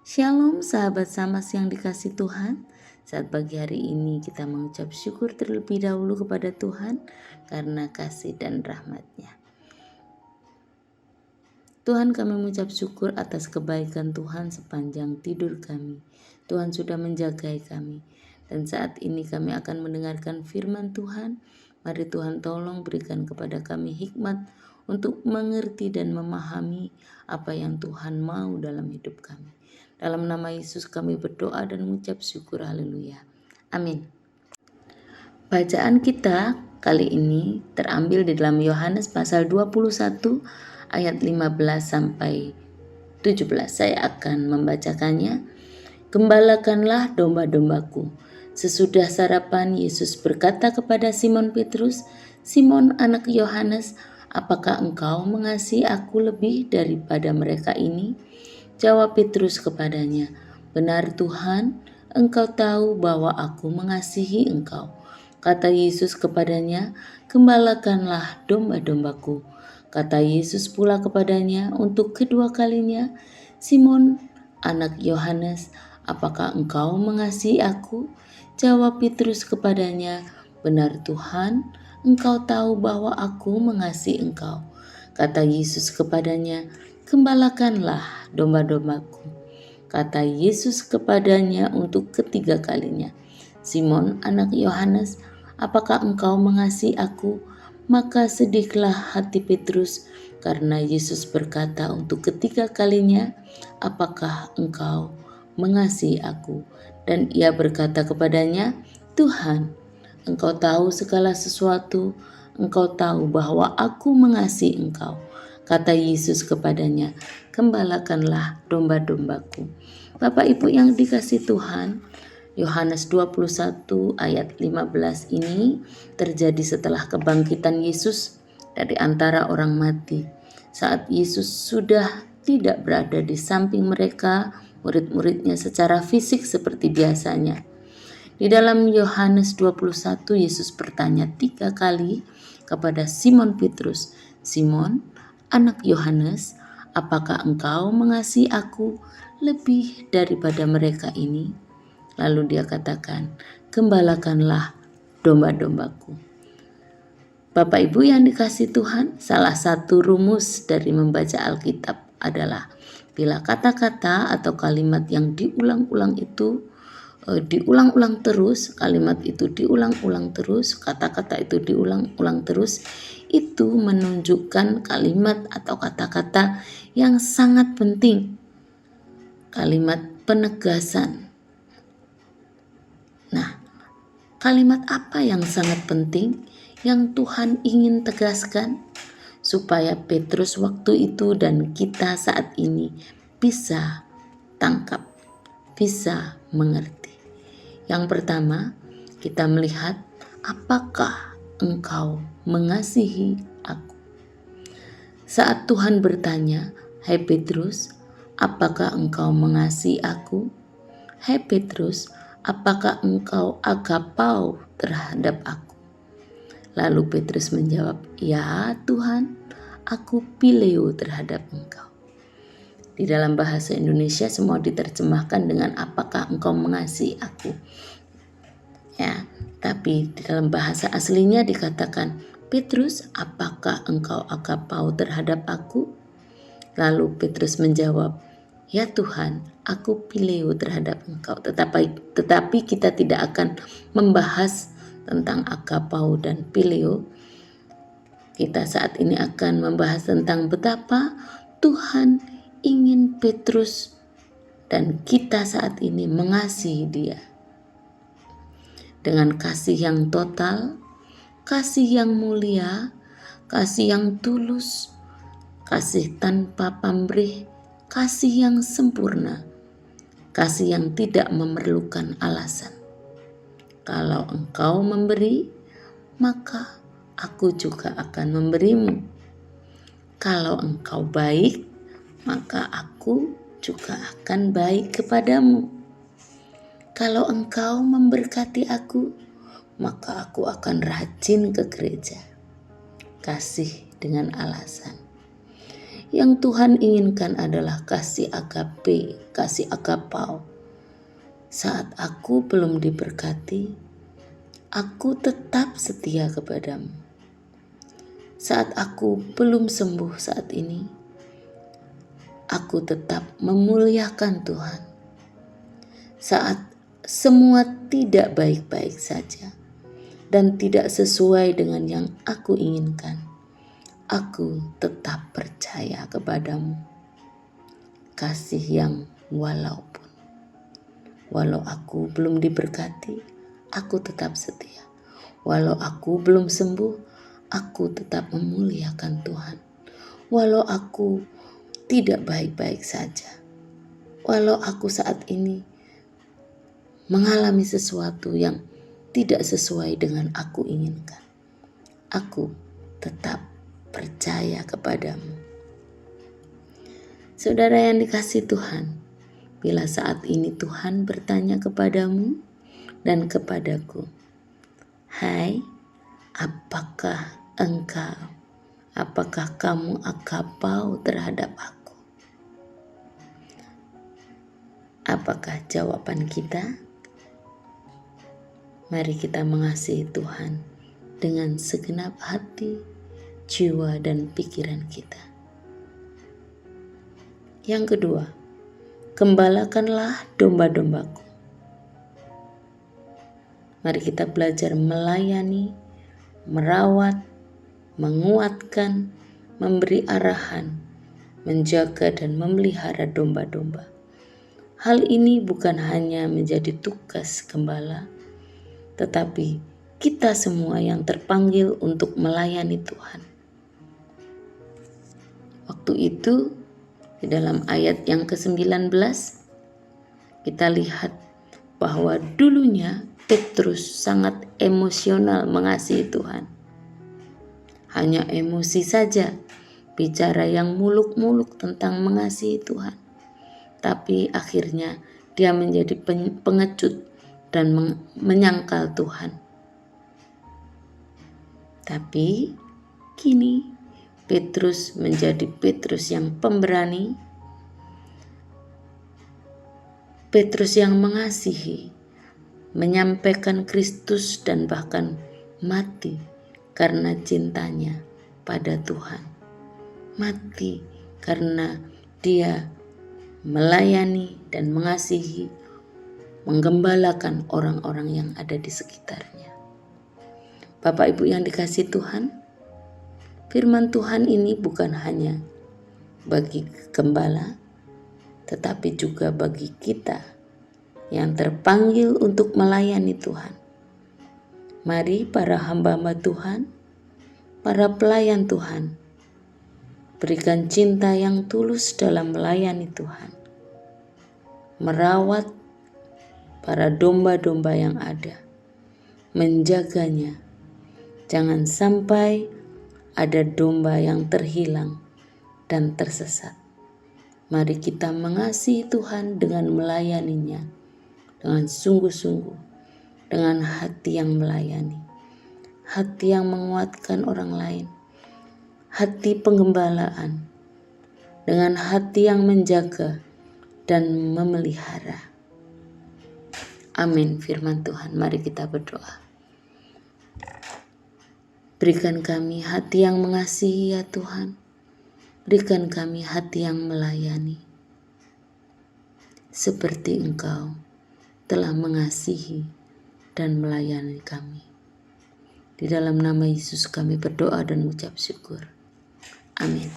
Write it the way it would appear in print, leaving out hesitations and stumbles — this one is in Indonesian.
Shalom sahabat Samas yang dikasih Tuhan. Saat pagi hari ini kita mengucap syukur terlebih dahulu kepada Tuhan karena kasih dan rahmat-Nya. Tuhan, kami mengucap syukur atas kebaikan Tuhan sepanjang tidur kami. Tuhan sudah menjagai kami. Dan saat ini kami akan mendengarkan firman Tuhan. Mari Tuhan tolong berikan kepada kami hikmat untuk mengerti dan memahami apa yang Tuhan mau dalam hidup kami. Dalam nama Yesus kami berdoa dan mengucap syukur, haleluya. Amin. Bacaan kita kali ini terambil di dalam Yohanes pasal 21 ayat 15 sampai 17. Saya akan membacakannya. Gembalakanlah domba-dombaku. Sesudah sarapan, Yesus berkata kepada Simon Petrus, "Simon anak Yohanes, apakah engkau mengasihi aku lebih daripada mereka ini?" Jawab Petrus kepadanya, "Benar Tuhan, engkau tahu bahwa aku mengasihi engkau." Kata Yesus kepadanya, "Gembalakanlah domba-dombaku." Kata Yesus pula kepadanya untuk kedua kalinya, "Simon, anak Yohanes, apakah engkau mengasihi aku?" Jawab Petrus kepadanya, "Benar Tuhan, engkau tahu bahwa aku mengasihi engkau." Kata Yesus kepadanya, "Gembalakanlah domba-dombaku." Kata Yesus kepadanya untuk ketiga kalinya, "Simon anak Yohanes, apakah engkau mengasihi aku?" Maka sedihlah hati Petrus karena Yesus berkata untuk ketiga kalinya, "Apakah engkau mengasihi aku?" Dan ia berkata kepadanya, "Tuhan, engkau tahu segala sesuatu, engkau tahu bahwa aku mengasihi engkau." Kata Yesus kepadanya, "Gembalakanlah domba-dombaku." Bapak Ibu yang dikasih Tuhan, Yohanes 21 ayat 15 ini terjadi setelah kebangkitan Yesus dari antara orang mati. Saat Yesus sudah tidak berada di samping mereka, murid-muridnya secara fisik seperti biasanya. Di dalam Yohanes 21, Yesus bertanya 3 kali kepada Simon Petrus, "Simon, anak Yohanes, apakah engkau mengasihi aku lebih daripada mereka ini?" Lalu dia katakan, "Gembalakanlah domba-dombaku." Bapak Ibu yang dikasih Tuhan, salah satu rumus dari membaca Alkitab adalah bila kata-kata atau kalimat yang diulang-ulang itu diulang-ulang terus, kalimat itu diulang-ulang terus, kata-kata itu diulang-ulang terus, itu menunjukkan kalimat atau kata-kata yang sangat penting, kalimat penegasan. Nah, kalimat apa yang sangat penting yang Tuhan ingin tegaskan supaya Petrus waktu itu dan kita saat ini bisa tangkap, bisa mengerti? Yang pertama, kita melihat apakah engkau mengasihi aku. Saat Tuhan bertanya, "Hai Petrus, apakah engkau mengasihi aku?" "Hai Petrus, apakah engkau agapau terhadap aku?" Lalu Petrus menjawab, "Ya Tuhan, aku pileo terhadap engkau." Di dalam bahasa Indonesia semua diterjemahkan dengan apakah engkau mengasihi aku. Ya, tapi di dalam bahasa aslinya dikatakan, "Petrus, apakah engkau agapau terhadap aku?" Lalu Petrus menjawab, "Ya Tuhan, aku pileo terhadap engkau." Tetapi kita tidak akan membahas tentang agapau dan pileo. Kita saat ini akan membahas tentang betapa Tuhan ingin Petrus dan kita saat ini mengasihi dia. Dengan kasih yang total, kasih yang mulia, kasih yang tulus, kasih tanpa pamrih, kasih yang sempurna, kasih yang tidak memerlukan alasan. Kalau engkau memberi, maka aku juga akan memberimu. Kalau engkau baik, maka aku juga akan baik kepadamu. Kalau engkau memberkati aku, maka aku akan rajin ke gereja. Kasih dengan alasan. Yang Tuhan inginkan adalah kasih agape, kasih agapao. Saat aku belum diberkati, aku tetap setia kepadamu. Saat aku belum sembuh saat ini, aku tetap memuliakan Tuhan. Saat semua tidak baik-baik saja dan tidak sesuai dengan yang aku inginkan, aku tetap percaya kepadamu. Kasih yang walau aku belum diberkati, aku tetap setia. Walau aku belum sembuh, aku tetap memuliakan Tuhan. Walau aku tidak baik-baik saja, walau aku saat ini mengalami sesuatu yang tidak sesuai dengan aku inginkan, aku tetap percaya kepadamu. Saudara yang dikasihi Tuhan, bila saat ini Tuhan bertanya kepadamu dan kepadaku, "Hai, apakah kamu agapao terhadap aku?" Apakah jawaban kita? Mari kita mengasihi Tuhan dengan segenap hati, jiwa, dan pikiran kita. Yang kedua, gembalakanlah domba-dombaku. Mari kita belajar melayani, merawat, menguatkan, memberi arahan, menjaga dan memelihara domba-domba. Hal ini bukan hanya menjadi tugas gembala, tetapi kita semua yang terpanggil untuk melayani Tuhan. Waktu itu, di dalam ayat yang ke-19, kita lihat bahwa dulunya Petrus sangat emosional mengasihi Tuhan. Hanya emosi saja, bicara yang muluk-muluk tentang mengasihi Tuhan. Tapi akhirnya dia menjadi pengecut dan menyangkal Tuhan. Tapi kini Petrus menjadi Petrus yang pemberani, Petrus yang mengasihi, menyampaikan Kristus dan bahkan mati karena cintanya pada Tuhan. Mati karena dia melayani dan mengasihi, menggembalakan orang-orang yang ada di sekitarnya. Bapak Ibu yang dikasihi Tuhan, firman Tuhan ini bukan hanya bagi gembala, tetapi juga bagi kita yang terpanggil untuk melayani Tuhan. Mari para hamba-hamba Tuhan, para pelayan Tuhan, berikan cinta yang tulus dalam melayani Tuhan. Merawat para domba-domba yang ada, menjaganya. Jangan sampai ada domba yang terhilang dan tersesat. Mari kita mengasihi Tuhan dengan melayaninya, dengan sungguh-sungguh, dengan hati yang melayani, hati yang menguatkan orang lain, hati penggembalaan, dengan hati yang menjaga dan memelihara. Amin firman Tuhan. Mari kita berdoa. Berikan kami hati yang mengasihi ya Tuhan. Berikan kami hati yang melayani, seperti Engkau telah mengasihi dan melayani kami. Di dalam nama Yesus kami berdoa dan mengucap syukur. Amin.